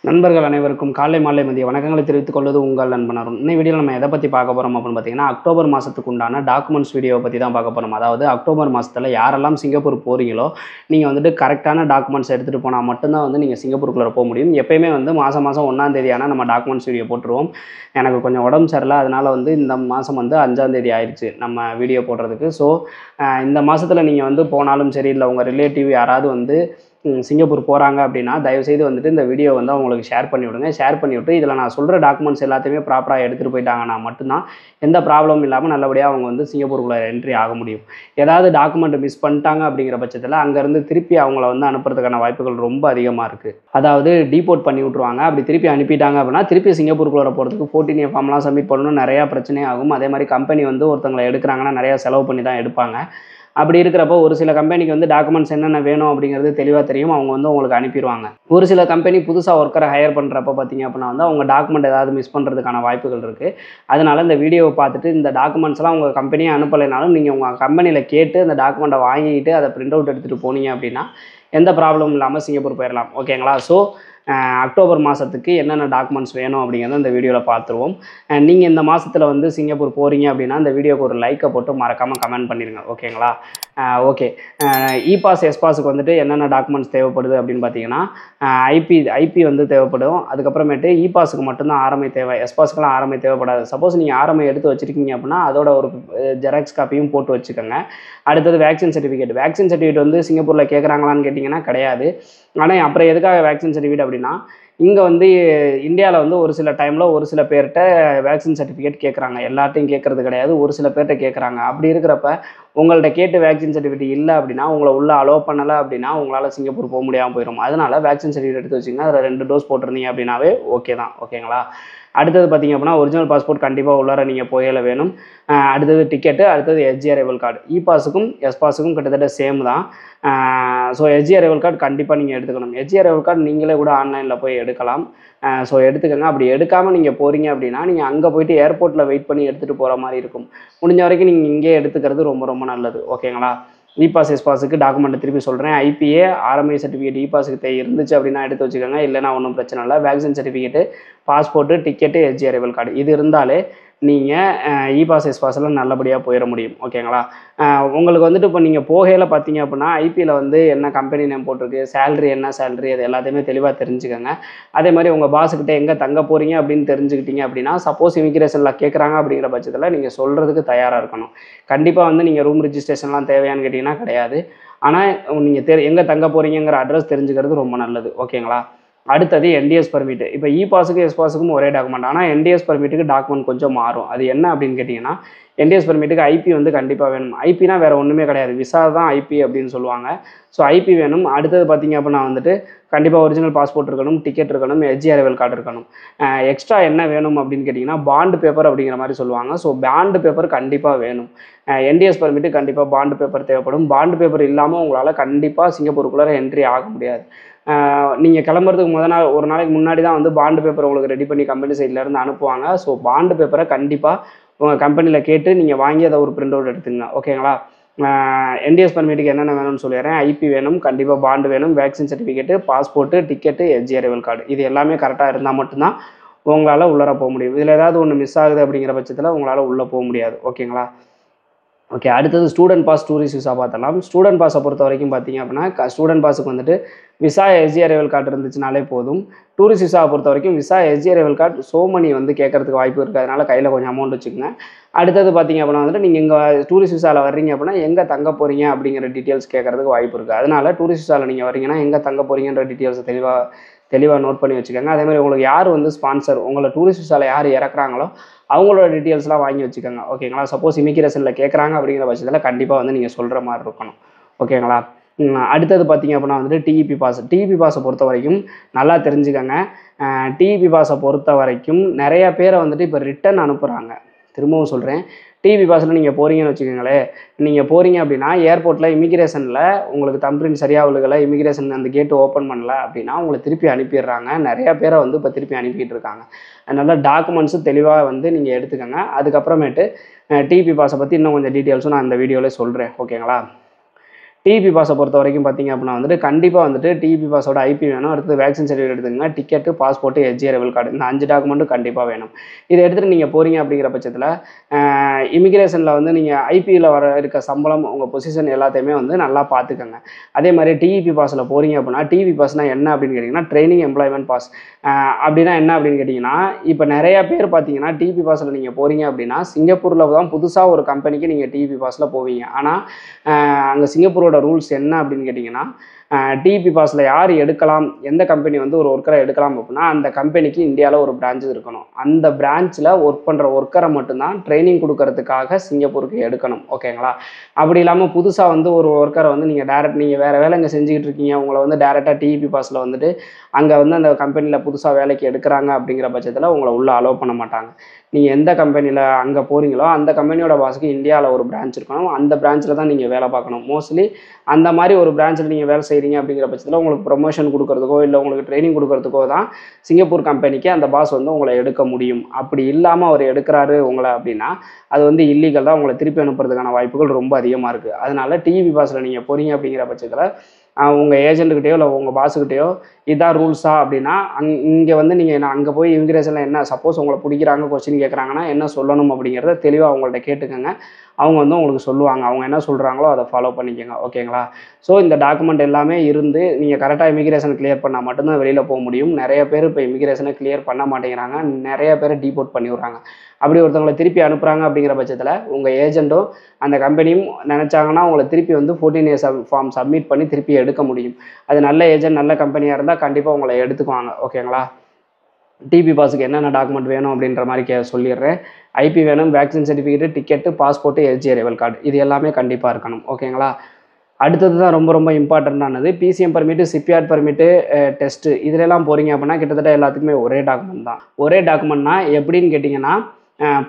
நண்பர்கள் அனைவருக்கும் காலை மாலை மதிய வணக்கங்களை தெரிவித்துக் கொள்வது உங்கள் நண்பன் அருண். இந்த வீடியோவில் நம்ம எதை பற்றி பார்க்க போகிறோம் அப்படின்னு பார்த்தீங்கன்னா, அக்டோபர் மாதத்துக்கு உண்டான டாக்குமெண்ட்ஸ் வீடியோவை பற்றி தான் பார்க்க போகிறோம். அதாவது அக்டோபர் மாதத்தில் யாரெல்லாம் சிங்கப்பூர் போகிறீங்களோ நீங்கள் வந்துட்டு கரெக்டான டாக்குமெண்ட்ஸ் எடுத்துகிட்டு போனால் மட்டும்தான் வந்து நீங்கள் சிங்கப்பூருக்குள்ளே போக முடியும். எப்பயுமே வந்து மாதம் 1ஆம் தேதியான நம்ம டாக்குமெண்ட்ஸ் வீடியோ போட்டுருவோம். எனக்கு கொஞ்சம் உடம்பு சரியில்லை, அதனால் வந்து இந்த மாதம் வந்து 5ஆம் தேதி ஆயிடுச்சு நம்ம வீடியோ போடுறதுக்கு. ஸோ இந்த மாதத்தில் நீங்கள் வந்து போனாலும் சரி, இல்லை உங்கள் ரிலேட்டிவ் யாராவது வந்து சிங்கப்பூர் போகிறாங்க அப்படின்னா தயவுசெய்து வந்துட்டு இந்த வீடியோ வந்து அவங்களுக்கு ஷேர் பண்ணி விடுங்க. ஷேர் பண்ணி விட்டு இதில் நான் சொல்கிற டாக்குமெண்ட்ஸ் எல்லாத்தையுமே ப்ராப்பராக எடுத்துகிட்டு போயிட்டாங்கன்னா மட்டும்தான் எந்த ப்ராப்ளமும் இல்லாமல் நல்லபடியாக அவங்க வந்து சிங்கப்பூருக்குள்ளே என்ட்ரி ஆக முடியும். ஏதாவது டாக்குமெண்ட் மிஸ் பண்ணிட்டாங்க அப்படிங்கிற பட்சத்தில் அங்கேருந்து திருப்பி அவங்கள வந்து அனுப்புறதுக்கான வாய்ப்புகள் ரொம்ப அதிகமாக இருக்குது. அதாவது டீபோர்ட் பண்ணி விட்ருவாங்க. அப்படி திருப்பி அனுப்பிட்டாங்க அப்படின்னா திருப்பி சிங்கப்பூருக்குள்ளே போகிறதுக்கு 14A ஃபார்ம்லாம் சப்மிட் பண்ணணும், நிறையா பிரச்சனையாகும். அதே மாதிரி கம்பெனி வந்து ஒருத்தங்களை எடுக்கிறாங்கன்னா நிறையா செலவு பண்ணி தான் எடுப்பாங்க. அப்படி இருக்கிறப்போ ஒரு சில கம்பெனிக்கு வந்து டாக்குமெண்ட்ஸ் என்னென்ன வேணும் அப்படிங்கிறது தெளிவாக தெரியும், அவங்க வந்து உங்களுக்கு அனுப்பிடுவாங்க. ஒரு சில கம்பெனி புதுசாக ஒர்க்கரை ஹையர் பண்ணுறப்ப பார்த்தீங்க அப்படின்னா வந்து அவங்க டாக்குமெண்ட் ஏதாவது மிஸ் பண்ணுறதுக்கான வாய்ப்புகள் இருக்குது. அதனால் இந்த வீடியோவை பார்த்துட்டு இந்த டாக்குமெண்ட்ஸ்லாம் உங்கள் கம்பெனியை அனுப்பலைனாலும் நீங்கள் உங்கள் கம்பெனியில் கேட்டு அந்த டாக்குமெண்ட்டை வாங்கிட்டு அதை பிரிண்ட் அவுட் எடுத்துகிட்டு போனீங்க அப்படின்னா எந்த ப்ராப்ளமும் இல்லாமல் சிங்கப்பூர் போயிடலாம். ஓகேங்களா? ஸோ அக்டோபர் மாதத்துக்கு என்னென்ன டாக்குமெண்ட்ஸ் வேணும் அப்படிங்கிறத இந்த வீடியோவில் பார்த்துருவோம். நீங்கள் இந்த மாதத்தில் வந்து சிங்கப்பூர் போகிறீங்க அப்படின்னா இந்த வீடியோக்கு ஒரு லைக்கை போட்டு மறக்காமல் கமெண்ட் பண்ணிடுங்க. ஓகேங்களா? ஓகே. இ பாஸ் எஸ் பாஸுக்கு வந்துட்டு என்னென்ன டாக்குமெண்ட்ஸ் தேவைப்படுது அப்படின்னு பார்த்தீங்கன்னா ஐபி வந்து தேவைப்படும். அதுக்கப்புறமேட்டு இ பாஸுக்கு மட்டும்தான் ஆர்எம்ஐ தேவை, எஸ் பாஸுக்கெல்லாம் ஆர்எம்ஐ தேவைப்படாது. சப்போஸ் நீங்கள் ஆர்எம்ஐ எடுத்து வச்சுருக்கீங்க அப்படின்னா அதோட ஒரு ஜெராக்ஸ் காப்பியும் போட்டு வச்சுக்கோங்க. அடுத்தது வேக்சின் சர்டிஃபிகேட் வந்து சிங்கப்பூரில் கேட்குறாங்களான்னு கேட்டிங்கன்னா கிடையாது. ஆனால் அப்புறம் எதுக்காக வேக்சின் சர்டிஃபிகேட் அப்படின்னா இங்கே வந்து இந்தியாவில் வந்து ஒரு சில டைமில் ஒரு சில பேர்கிட்ட வேக்சின் சர்டிஃபிகேட் கேட்குறாங்க. எல்லார்ட்டையும் கேட்குறது கிடையாது, ஒரு சில பேர்கிட்ட கேட்குறாங்க. அப்படி இருக்கிறப்ப உங்கள்கிட்ட கேட்டு வேக்சின் சர்டிஃபிகேட் இல்லை அப்படின்னா உங்களை உள்ளே அலோவ் பண்ணலை அப்படின்னா உங்களால் சிங்கப்பூர் போக முடியாமல் போயிடும். அதனால் வேக்சின் சர்டிஃபிகேட் எடுத்து வச்சுங்க. அதில் 2 டோஸ் போட்டிருந்தீங்க அப்படின்னாவே ஓகே தான். ஓகேங்களா? அடுத்தது பார்த்திங்க அப்படின்னா ஒரிஜினல் பாஸ்போர்ட் கண்டிப்பாக உள்ளார நீங்கள் போயில வேணும். அடுத்தது டிக்கெட்டு, அடுத்தது எஸ்ஜி அரைவல் கார்டு. இ பாஸுக்கும் எஸ் பாஸுக்கும் கிட்டத்தட்ட சேம் தான். ஸோ எஸ்ஜி அரைவல் கார்டு கண்டிப்பாக நீங்கள் எடுத்துக்கணும். எஸ்ஜி அரைவல் கார்டு நீங்களே கூட ஆன்லைனில் போய் எடுக்கலாம். ஸோ எடுத்துக்கோங்க. அப்படி எடுக்காமல் நீங்கள் போகிறீங்க அப்படின்னா நீங்கள் அங்கே போய்ட்டு ஏர்போர்ட்டில் வெயிட் பண்ணி எடுத்துகிட்டு போகிற மாதிரி இருக்கும். முடிஞ்ச வரைக்கும் நீங்கள் இங்கே எடுத்துக்கிறது ரொம்ப ரொம்ப நல்லது. ஓகேங்களா? இ பாஸ் எஸ் பாஸுக்கு டாக்குமெண்ட் திருப்பி சொல்கிறேன். ஐபிஏ ஆர்எம்ஐ சர்டிஃபிகேட் இ பாஸுக்கு இருந்துச்சு அப்படின்னா எடுத்து வச்சுக்கோங்க. இல்லைனா ஒன்றும் பிரச்சனை இல்லை. Vaccine certificate, passport, ticket, SG arrival card இது இருந்தாலே நீங்கள் இ பாஸ் எஸ் பாஸில் நல்லபடியாக போயிட முடியும். ஓகேங்களா? உங்களுக்கு வந்துட்டு இப்போ நீங்கள் போகையில் பார்த்தீங்க அப்படின்னா ஐபியில் வந்து என்ன கம்பெனி நேம் போட்டிருக்கு, சேலரி என்ன சேலரி, அது எல்லாத்தையுமே தெளிவாக தெரிஞ்சுக்கோங்க. அதே மாதிரி உங்கள் பாஸுக்கிட்ட எங்கே தங்க போகிறீங்க அப்படின்னு தெரிஞ்சுக்கிட்டீங்க அப்படின்னா சப்போஸ் இமிக்ரேஷனில் கேட்குறாங்க அப்படிங்கிற பட்சத்தில் நீங்கள் சொல்கிறதுக்கு தயாராக இருக்கணும். கண்டிப்பாக வந்து நீங்கள் ரூம் ரிஜிஸ்ட்ரேஷன்லாம் தேவையான்னு கேட்டிங்கன்னா கிடையாது. ஆனால் நீங்கள் எங்கே தங்க போகிறீங்கிற அட்ரஸ் தெரிஞ்சுக்கிறது ரொம்ப நல்லது. ஓகேங்களா? அடுத்தது என்டிஎஸ் பர்மிட். இப்போ இ பாஸுக்கு எஸ் பாஸுக்கும் ஒரே டாக்குமெண்ட். ஆனால் என்டிஎஸ் பர்மிட்டுக்கு டாக்குமெண்ட் கொஞ்சம் மாறும். அது என்ன அப்படின்னு கேட்டிங்கன்னா என்டிஎஸ் பர்மிட்டுக்கு ஐபி வந்து கண்டிப்பாக வேணும். ஐபினா வேறு ஒன்றுமே கிடையாது, விசா தான் ஐபி அப்படின்னு சொல்லுவாங்க. ஸோ ஐபி வேணும். அடுத்தது பார்த்திங்க அப்படின்னா வந்துட்டு கண்டிப்பாக ஒரிஜினல் பாஸ்போர்ட் இருக்கணும், டிக்கெட் இருக்கணும், எஸ்ஜி அரைவல் கார்டு இருக்கணும். எக்ஸ்ட்ரா என்ன வேணும் அப்படின்னு கேட்டிங்கன்னா பாண்டு பேப்பர் அப்படிங்கிற மாதிரி சொல்லுவாங்க. ஸோ பாண்டு பேப்பர் கண்டிப்பாக வேணும். என்டிஎஸ் பர்மிட்டு கண்டிப்பாக பாண்டு பேப்பர் தேவைப்படும். பாண்டு பேப்பர் இல்லாமல் உங்களால் கண்டிப்பாக சிங்கப்பூருக்குள்ளே என்ட்ரி ஆக முடியாது. நீங்கள் கிளம்புறதுக்கு ஒரு நாளைக்கு முன்னாடி தான் வந்து பாண்டு பேப்பர் உங்களுக்கு ரெடி பண்ணி கம்பெனி சைட்லேருந்து அனுப்புவாங்க. ஸோ பாண்டு பேப்பரை கண்டிப்பாக உங்கள் கம்பெனியில் கேட்டு நீங்கள் வாங்கி அதை ஒரு பிரிண்ட் அவுட் எடுத்துங்க. ஓகேங்களா? என்டிஎஸ் பர்மிட்டுக்கு என்னென்ன வேணும்னு சொல்லிடுறேன். ஐபி வேணும், கண்டிப்பாக பாண்டு வேணும், vaccine certificate, passport, ticket, SG arrival card இது எல்லாமே கரெக்டாக இருந்தால் மட்டும்தான் உங்களால் உள்ளார போக முடியும். இதில் ஏதாவது ஒன்று மிஸ் ஆகுது அப்படிங்கிற பட்சத்தில் உங்களால் உள்ளே போக முடியாது. ஓகேங்களா? ஓகே. அடுத்தது ஸ்டூடெண்ட் பாஸ், டூரிஸ்ட் விசா பார்த்தலாம். ஸ்டூடெண்ட் பாஸை பொறுத்த வரைக்கும் பார்த்தீங்க அப்படின்னா ஸ்டூடெண்ட் பாஸுக்கு வந்துட்டு விசா எஸ்ஜி அரைவல் கார்டு இருந்துச்சுனாலே போதும். டூரிஸ்ட் விசாவை பொறுத்த வரைக்கும் விசா எஸ்ஜி அரைவல் கார்டு மணி வந்து கேட்கறதுக்கு வாய்ப்பு இருக்குது. அதனால் கையில் கொஞ்சம் அமௌண்ட் வச்சுக்கோங்க. அடுத்தது பார்த்தீங்க அப்படின்னா வந்துட்டு நீங்கள் இங்கே டூரிஸ்ட் விசாவில் வர்றீங்க அப்படின்னா எங்கே தங்க போகிறீங்க அப்படிங்கிற டீட்டெயில்ஸ் கேட்கறதுக்கு வாய்ப்பு இருக்குது. அதனால் டூரிஸ்ட் விசாவில் நீங்கள் வரீங்கன்னா எங்கே தங்க போகிறீங்கன்ற டீட்டெயில்ஸை தெளிவாக நோட் பண்ணி வச்சுக்கோங்க. அதேமாதிரி உங்களுக்கு யார் வந்து ஸ்பான்சர், உங்களை டூரிஸ்ட் விசாவில் யார் இறக்குறாங்களோ அவங்களோட டீட்டெயில்ஸ்லாம் வாங்கி வச்சுக்கோங்க. ஓகேங்களா? சப்போஸ் இமிக்ரேஷனில் கேட்குறாங்க அப்படிங்கிற பட்சத்தில் கண்டிப்பாக வந்து நீங்கள் சொல்கிற மாதிரி இருக்கணும். ஓகேங்களா? அடுத்தது பார்த்திங்க அப்படின்னா வந்துட்டு டிஇபி பாஸை பொறுத்த வரைக்கும் நல்லா தெரிஞ்சுக்கோங்க. டிஇபி பாஸை பொறுத்த வரைக்கும் நிறையா பேரை வந்துட்டு இப்போ ரிட்டன் அனுப்புகிறாங்க. திரும்பவும் சொல்கிறேன், டிஇபி பாஸில் நீங்கள் போகிறீங்கன்னு வச்சுக்கோங்களேன். நீங்கள் போகிறீங்க அப்படின்னா ஏர்போர்ட்டில் இமிக்ரேஷனில் உங்களுக்கு தம் பிரிண்ட் சரியாக விழுகலை, இமிக்ரேஷன் அந்த கேட்டு ஓப்பன் பண்ணல அப்படின்னா உங்களை திருப்பி அனுப்பிடுறாங்க. நிறையா பேரை வந்து இப்போ திருப்பி அனுப்பிட்டு இருக்காங்க. அதனால் டாக்குமெண்ட்ஸும் தெளிவாக வந்து நீங்கள் எடுத்துக்கோங்க. அதுக்கப்புறமேட்டு டிஇபி பாஸை பற்றி இன்னும் கொஞ்சம் டீட்டெயில்ஸும் நான் இந்த வீடியோவில் சொல்கிறேன். ஓகேங்களா? டிஇபி பாஸை பொறுத்த வரைக்கும் பார்த்தீங்க அப்படின்னா வந்துட்டு கண்டிப்பாக வந்துட்டு டிஇபி பாஸோட ஐபி வேணும், அடுத்து வேக்சின் சர்டிஃபிகேட் எடுத்துக்கங்க, ticket, passport, SG arrival card, இந்த 5 டாக்குமெண்ட்டும் கண்டிப்பாக வேணும். இதை எடுத்துகிட்டு நீங்கள் போகிறீங்க அப்படிங்கிற பட்சத்தில் இமிகிரேஷனில் வந்து நீங்கள் ஐபியில் இருக்க சம்பளம், உங்கள் பொசிஷன் எல்லாத்தையுமே வந்து நல்லா பார்த்துக்கங்க. அதே மாதிரி டிஇபி பாஸில் போகிறீங்க அப்படின்னா, டிஇபி பாஸ்னால் என்ன அப்படின்னு கேட்டிங்கன்னா ட்ரைனிங் எம்ப்ளாய்மெண்ட் பாஸ். அப்படின்னா என்ன அப்படின்னு கேட்டிங்கன்னா, இப்போ நிறையா பேர் பார்த்தீங்கன்னா டிஇபி பாஸில் நீங்கள் போகிறீங்க அப்படின்னா சிங்கப்பூரில் தான் புதுசாக ஒரு கம்பெனிக்கு நீங்கள் டிஇபி பாஸில் போவீங்க. ஆனால் அங்கே சிங்கப்பூரோட ரூல்ஸ் என்ன அப்படின்னு கேட்டிங்கன்னா, டிஇபி பாஸில் யார் எடுக்கலாம், எந்த கம்பெனி வந்து ஒரு ஒர்க்கரை எடுக்கலாம் அப்படின்னா அந்த கம்பெனிக்கு இந்தியாவில் ஒரு பிரான்ச் இருக்கணும். அந்த பிரான்ச்சில் ஒர்க் பண்ணுற ஒர்க்கரை மட்டும்தான் ட்ரைனிங் கொடுக்கறதுக்காக சிங்கப்பூருக்கு எடுக்கணும். ஓகேங்களா? அப்படி இல்லாமல் புதுசாக வந்து ஒரு ஒர்க்கரை வந்து நீங்கள் வேறு வேலை இங்கே செஞ்சுக்கிட்டு இருக்கீங்க, உங்களை வந்து டேரெக்டாக டிஇபி பாஸில் வந்துட்டு அங்கே வந்து அந்த கம்பெனியில் புதுசாக வேலைக்கு எடுக்கிறாங்க அப்படிங்கிற பட்சத்தில் உங்களை உள்ளே அலோவ் பண்ண மாட்டாங்க. நீங்கள் எந்த கம்பெனியில் அங்கே போகிறீங்களோ அந்த கம்பெனியோட பாஸுக்கு இந்தியாவில் ஒரு பிரான்ச் இருக்கணும், அந்த பிரான்ச்சில் தான் நீங்கள் வேலை பார்க்கணும். மோஸ்ட்லி அந்த மாதிரி ஒரு பிரான்ச்சில் நீங்கள் வேலை செய்கிறீங்க அப்படிங்கிற பட்சத்தில் உங்களுக்கு ப்ரொமோஷன் கொடுக்கறதுக்கோ இல்லை உங்களுக்கு ட்ரைனிங் கொடுக்கறதுக்கோ தான் சிங்கப்பூர் கம்பெனிக்கு அந்த பாஸ் வந்து உங்களை எடுக்க முடியும். அப்படி இல்லாமல் அவர் எடுக்கிறாரு உங்களை அப்படின்னா அது வந்து இல்லீகல் தான், உங்களை திருப்பி அனுப்புறதுக்கான வாய்ப்புகள் ரொம்ப அதிகமாக இருக்குது. அதனால் டிஇபி பாஸில் நீங்கள் போகிறீங்க அப்படிங்கிற பட்சத்தில் உங்கள் ஏஜென்ட்டுக்கிட்டேயோ இல்லை உங்கள் பாஸுக்கிட்டேயோ இதான் ரூல்ஸா அப்படின்னா இங்கே வந்து நீங்கள் அங்கே போய் இமிகிரேஷனில் என்ன சப்போஸ் உங்களை பிடிக்கிறாங்க, கொஸ்டின் கேட்குறாங்கன்னா என்ன சொல்லணும் அப்படிங்கிறத தெளிவாக அவங்கள்ட்ட கேட்டுக்கோங்க. அவங்க வந்து உங்களுக்கு சொல்லுவாங்க, அவங்க என்ன சொல்கிறாங்களோ அதை ஃபாலோ பண்ணிக்கோங்க. ஓகேங்களா? ஸோ இந்த டாக்குமெண்ட் எல்லாமே இருந்து நீங்கள் கரெக்டாக இமிகிரேஷன் கிளியர் பண்ணால் மட்டும்தான் வெளியில் போக முடியும். நிறைய பேர் இப்போ இமிகிரேஷனை கிளியர் பண்ண மாட்டேங்கிறாங்க, நிறைய பேர் டீபோர்ட் பண்ணி விட்றாங்க. அப்படி ஒருத்தவங்களை திருப்பி அனுப்புகிறாங்க அப்படிங்கிற பட்சத்தில் உங்கள் ஏஜென்ட்டும் அந்த கம்பெனியும் நினச்சாங்கன்னா உங்களை திருப்பி வந்து 14A ஃபார்ம் சப்மிட் பண்ணி திருப்பி எடுக்க முடியும். அது நல்ல ஏஜென்ட் நல்ல கம்பெனியாக இருந்தால் கண்டிப்பாக உங்களை எடுத்துக்குவாங்க. ஓகேங்களா? டிபி பாஸுக்கு என்னென்ன டாக்குமெண்ட் வேணும் அப்படின்ற மாதிரி சொல்லிடுறேன். ஐபி வேணும், vaccine certificate, ticket, passport, SG arrival card, இது எல்லாமே கண்டிப்பாக இருக்கணும். ஓகேங்களா? அடுத்தது தான் ரொம்ப ரொம்ப இம்பார்ட்டண்ட்டானது PCM permit, shipyard permit, test, இதிலெல்லாம் போகிறீங்க அப்படின்னா கிட்டத்தட்ட எல்லாத்துக்குமே ஒரே டாக்குமெண்ட் தான். ஒரே டாக்குமெண்ட்னா எப்படின்னு கேட்டிங்கன்னா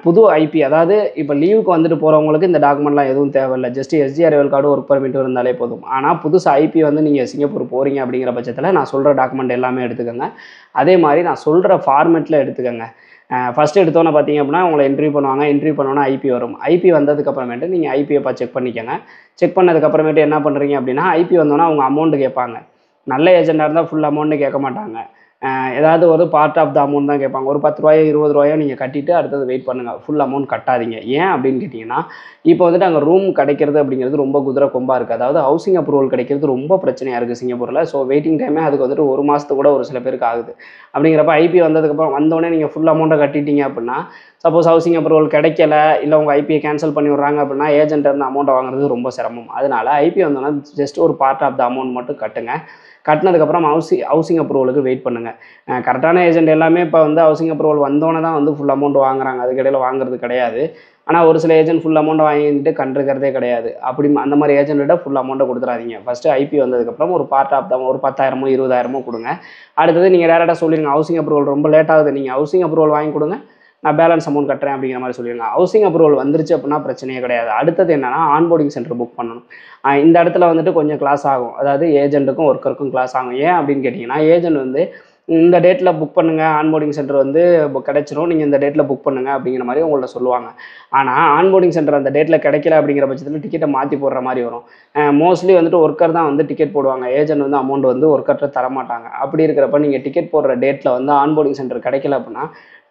புது ஐபி, அதாவது இப்போ லீவுக்கு வந்துட்டு போகிறவங்களுக்கு இந்த டாக்குமெண்ட்லாம் எதுவும் தேவையில்லை, just SG arrival card, work permit இருந்தாலே போதும். ஆனால் புதுசு ஐபி வந்து நீங்கள் சிங்கப்பூர் போகிறீங்க அப்படிங்கிற பட்சத்தில் நான் சொல்கிற டாக்குமெண்ட் எல்லாமே எடுத்துக்கோங்க. அதே மாதிரி நான் சொல்கிற ஃபார்மெட்டில் எடுத்துக்கோங்க. ஃபஸ்ட்டு எடுத்தோன்னே பார்த்தீங்க அப்படின்னா உங்களை இன்டர்வியூ பண்ணுவாங்க, இன்டர்வியூ பண்ணோன்னா ஐபி வரும். ஐபி வந்ததுக்கப்புறமேட்டு நீங்கள் ஐபியை செக் பண்ணிக்கோங்க. செக் பண்ணதுக்கப்புறமேட்டு என்ன பண்ணுறீங்க அப்படின்னா ஐபி வந்தோன்னா அவங்க அமௌண்ட்டு கேட்பாங்க. நல்ல ஏஜெண்டாக இருந்தால் ஃபுல் அமௌண்ட்டு கேட்க மாட்டாங்க, ஏதாவது ஒரு பார்ட் ஆஃப் த அமௌண்ட் தான் கேட்பாங்க. ஒரு 10 ரூபாயோ 20 ரூபாயோ நீங்கள் கட்டிட்டு அடுத்தது வெயிட் பண்ணுங்கள், ஃபுல் அமௌண்ட் கட்டாதீங்க. ஏன் அப்படின்னு கேட்டிங்கன்னா இப்போ வந்துட்டு அங்கே ரூம் கிடைக்கிறது அப்படிங்கிறது ரொம்ப குதிரை கொம்பாக இருக்குது. அதாவது ஹவுசிங் அப்ரூவல் கிடைக்கிறது ரொம்ப பிரச்சனையாக இருக்குது சிங்கப்பூரில். ஸோ வெயிட்டிங் டைமே அதுக்கு வந்துட்டு 1 மாதத்துக்கு கூட ஒரு சில பேருக்கு ஆகுது. அப்படிங்கிறப்ப ஐபி வந்ததுக்கப்புறம் வந்தோடனே நீங்கள் ஃபுல் அமௌண்ட்டை கட்டிட்டீங்க அப்படின்னா சப்போஸ் ஹவுசிங் அப்ரூவல் கிடைக்கல, இல்லை உங்கள் ஐபியை கேன்சல் பண்ணி விட்றாங்க அப்படின்னா ஏஜென்ட் இருந்து அமௌண்ட்டை வாங்குறது ரொம்ப சிரமம். அதனால் ஐபி வந்தோன்னா ஜஸ்ட் ஒரு பார்ட் ஆஃப் த அமௌண்ட் மட்டும் கட்டுங்க. கட்டினதுக்கப்புறம் ஹவுசிங் அப்ரூவலுக்கு வெயிட் பண்ணுங்கள். கரெக்டான ஏஜென்ட் எல்லாமே இப்போ வந்து ஹவுசிங் அப்ரூவல் வந்தோன்னே தான் வந்து ஃபுல் அமௌண்ட் வாங்குறாங்க, அதுக்கிடையில் வாங்குறது கிடையாது. ஆனால் ஒரு சில ஏஜென்ட் ஃபுல் அமௌண்ட்டை வாங்கிட்டு கண்டுக்கிறதே கிடையாது. அப்படி அந்த மாதிரி ஏஜென்ட்டை ஃபுல் அமௌண்ட்டை கொடுத்துறாதீங்க. ஃபஸ்ட்டு ஐபி வந்ததுக்கப்புறம் ஒரு பார்ட் ஆஃப் த ஒரு 10,000 20,000 கொடுங்க. அடுத்தது நீங்கள் டேரெக்டாக சொல்லிடுங்க, ஹவுசிங் அப்ரூவல் ரொம்ப லேட் ஆகுது, நீங்கள் ஹவுசிங் அப்ரூவல் வாங்கி கொடுங்க, நான் பேலன்ஸ் அமௌண்ட் கட்டுறேன் அப்படிங்கிற மாதிரி சொல்லிடுங்க. ஹவுசிங் அப்ரூவல் வந்துருச்சு அப்படின்னா பிரச்சனையே கிடையாது. அடுத்தது என்னன்னா ஆன்போர்டிங் சென்டர் புக் பண்ணணும். இந்த இடத்துல வந்துட்டு கொஞ்சம் கிளாஸ் ஆகும், அதாவது ஏஜென்ட்டுக்கும் ஒர்க்கருக்கும் கிளாஸ் ஆகும். ஏன் அப்படின்னு கேட்டிங்கன்னா ஏஜென்ட் வந்து இந்த டேட்டில் புக் பண்ணுங்கள், ஆன்போர்டிங் சென்டர் வந்து கிடைச்சிரும், நீங்கள் இந்த டேட்டில் புக் பண்ணுங்கள் அப்படிங்கிற மாதிரி உங்கள்ட்ட சொல்லுவாங்க. ஆனால் ஆன்போர்டிங் சென்டர் அந்த டேட்டில் கிடைக்கல அப்படிங்கிற பட்சத்தில் டிக்கெட்டை மாற்றி போடுற மாதிரி வரும். மோஸ்ட்லி வந்துட்டு ஒர்க்கர் தான் வந்து டிக்கெட் போடுவாங்க, ஏஜென்ட் வந்து அமௌண்ட் வந்து ஒர்க்கர்கிட்ட தரமாட்டாங்க. அப்படி இருக்கிறப்ப நீங்கள் டிக்கெட் போடுற டேட்டில் வந்து ஆன்போர்டிங் சென்டர் கிடைக்கல அப்படின்னா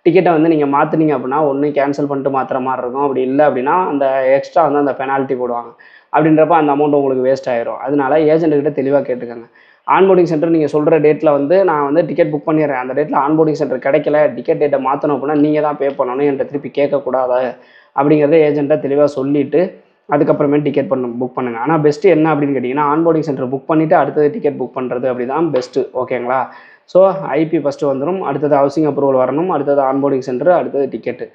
டிக்கெட்டை வந்து நீங்கள் மாற்றினீங்க அப்படின்னா ஒன்று கேன்சல் பண்ணிட்டு மாற்றுற மாதிரி இருக்கும், அப்படி இல்லை அப்படின்னா அந்த எக்ஸ்ட்ரா வந்து அந்த பெனால்ட்டி போடுவாங்க. அப்படின்றப்ப அந்த அமௌண்ட் உங்களுக்கு வேஸ்ட் ஆயிரும். அதனால ஏஜென்ட்டுக்கிட்ட தெளிவாக கேட்டுக்கோங்க. ஆன்போர்டிங் சென்டர் நீங்கள் சொல்கிற டேட்டில் வந்து நான் வந்து டிக்கெட் புக் பண்ணிடுறேன், அந்த டேட்டில் ஆன்போர்டிங் சென்டர் கிடைக்கல, டிக்கெட் டேட்டை மாற்றணும் அப்படின்னா நீங்கள் தான் பே பண்ணணும், என்கிட்ட திருப்பி கேட்கக்கூடாது அப்படிங்கிறத ஏஜென்ட்டாக தெளிவாக சொல்லிவிட்டு அதுக்கப்புறமேட்டு டிக்கெட் புக் பண்ணுங்கள். ஆனால் பெஸ்ட்டு என்ன அப்படின்னு கேட்டிங்கன்னா ஆன்போர்டிங் சென்டர் புக் பண்ணிவிட்டு அடுத்தது டிக்கெட் புக் பண்ணுறது அப்படி தான் பெஸ்ட்டு. ஓகேங்களா? ஸோ ஐபி ஃபஸ்ட்டு வந்துடும், அடுத்தது ஹவுசிங் அப்ரூவல் வரணும், அடுத்தது ஆன்போர்டிங் சென்டர், அடுத்தது டிக்கெட்டு.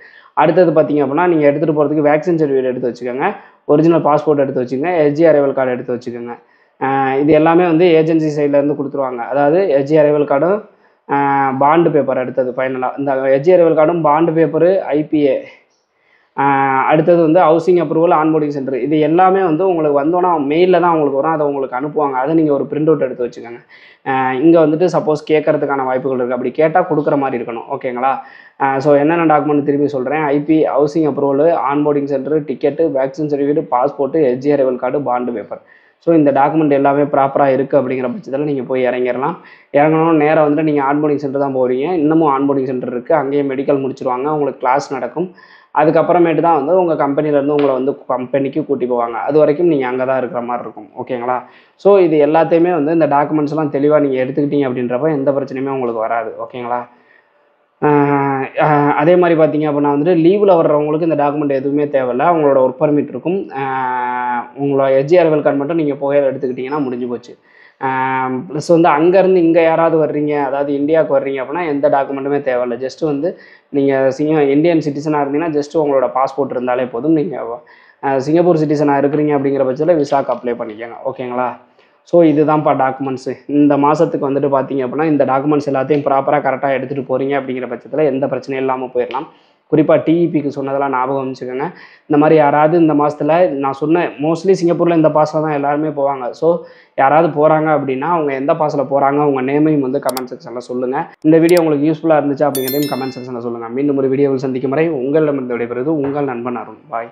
அடுத்தது பார்த்திங்க அப்படின்னா நீங்கள் எடுத்துகிட்டு போகிறதுக்கு வேக்சின் சர்டிஃபிகேட் எடுத்து வச்சுக்கோங்க, ஒரிஜினல் பாஸ்போர்ட் எடுத்து வச்சுக்கோங்க, எஸ்ஜி அரைவல் கார்டு எடுத்து வச்சுக்கோங்க. இது எல்லாமே வந்து ஏஜென்சி சைட்லேருந்து கொடுத்துருவாங்க. அதாவது எஸ்ஜி அரைவல் கார்டும் பாண்டு பேப்பர் அடுத்தது ஃபைனலாக இந்த எஸ்ஜி அரைவல் கார்டும் பாண்டு பேப்பரு ஐபிஏ அடுத்தது வந்து ஹவுசிங் அப்ரூவல் ஆன்போர்டிங் சென்டர், இது எல்லாமே வந்து உங்களுக்கு வந்தோன்னா மெயிலில் தான் உங்களுக்கு வரும், அதை உங்களுக்கு அனுப்புவாங்க. அதை நீங்கள் ஒரு பிரிண்ட் அவுட் எடுத்து வச்சுக்கோங்க. இங்கே வந்துட்டு சப்போஸ் கேட்கறதுக்கான வாய்ப்புகள் இருக்குது, அப்படி கேட்டால் கொடுக்குற மாதிரி இருக்கணும். ஓகேங்களா? ஸோ என்னென்ன டாக்குமெண்ட் திரும்பி சொல்கிறேன், IP, housing approval, onboarding centre, ticket, vaccine certificate, passport, SG arrival card, bond paper. So இந்த டாக்குமெண்ட் எல்லாமே ப்ராப்பராக இருக்குது அப்படிங்கிற பட்சத்தில் நீங்கள் போய் இறங்கிடலாம். இறங்கணும்னு நேராக வந்துட்டு நீங்கள் ஆன்போர்டிங் சென்டர் தான் போகிறீங்க. இன்னமும் ஆன்போர்டிங் சென்டர் இருக்குது. அங்கேயே மெடிக்கல் முடிச்சிருவாங்க. உங்களுக்கு கிளாஸ் நடக்கும். அதுக்கப்புறமேட்டு தான் வந்து உங்கள் கம்பெனிலேருந்து உங்களை வந்து கம்பெனிக்கு கூட்டி போவாங்க. அது வரைக்கும் நீங்கள் அங்கே தான் இருக்கிற மாதிரி இருக்கும். ஓகேங்களா? ஸோ இது எல்லாத்தையுமே வந்து இந்த டாக்குமெண்ட்ஸ்லாம் தெளிவாக நீங்கள் எடுத்துக்கிட்டீங்க அப்படின்றப்ப எந்த பிரச்சனையுமே உங்களுக்கு வராது. ஓகேங்களா? அதே மாதிரி பார்த்தீங்க அப்படின்னா வந்துட்டு லீவில் வர்றவங்களுக்கு இந்த டாக்குமெண்ட் எதுவுமே தேவையில்ல. அவங்களோட ஒர்க் பர்மிட் இருக்கும். உங்களோட எஸ்ஜிஆர் வெல்கார்டு மட்டும் நீங்கள் புகையில எடுத்துக்கிட்டிங்கன்னா முடிஞ்சு போச்சு. ப்ளஸ் வந்து அங்கேருந்து இங்கே யாராவது வர்றீங்க, அதாவது இந்தியாவுக்கு வர்றீங்க அப்படின்னா எந்த டாக்குமெண்ட்டுமே தேவையில்ல. ஜஸ்ட்டு வந்து நீங்கள் இந்தியன் சிட்டிசனாக இருந்தீங்கன்னா ஜஸ்ட்டு உங்களோட பாஸ்போர்ட் இருந்தாலே போதும். நீங்கள் சிங்கப்பூர் சிட்டிசனாக இருக்கிறீங்க அப்படிங்கிற பட்சத்தில் விசாக்கு அப்ளை பண்ணிக்கோங்க. ஓகேங்களா? ஸோ இதுதான்ப்பா டாக்குமெண்ட்ஸு. இந்த மாதத்துக்கு வந்துட்டு பார்த்தீங்க அப்படின்னா இந்த டாக்குமெண்ட்ஸ் எல்லாத்தையும் ப்ராப்பராக கரெக்டாக எடுத்துகிட்டு போகிறீங்க அப்படிங்கிற பட்சத்தில் எந்த பிரச்சனையும் இல்லாமல் போயிடலாம். குறிப்பாக டிஇபிக்கு சொன்னதெல்லாம் ஞாபகம் வச்சுக்கோங்க. இந்த மாதிரி யாராவது இந்த மாதத்தில் நான் சொன்னேன் மோஸ்ட்லி சிங்கப்பூரில் இந்த பாஸில் தான் எல்லாருமே போவாங்க. ஸோ யாராவது போகிறாங்க அப்படின்னா அவங்க எந்த பாஸில் போகிறாங்க, உங்கள் நேமையும் வந்து கமெண்ட் செக்ஷனில் சொல்லுங்கள். இந்த வீடியோ உங்களுக்கு யூஸ்ஃபுல்லாக இருந்துச்சு அப்படிங்கிறதையும் கமெண்ட் செக்ஷனில் சொல்லுங்கள். மீண்டும் ஒரு வீடியோவில் சந்திக்கும் வரை உங்களிடமிருந்து விடைபெறுவது உங்கள் நண்பன் அருண். பாய்.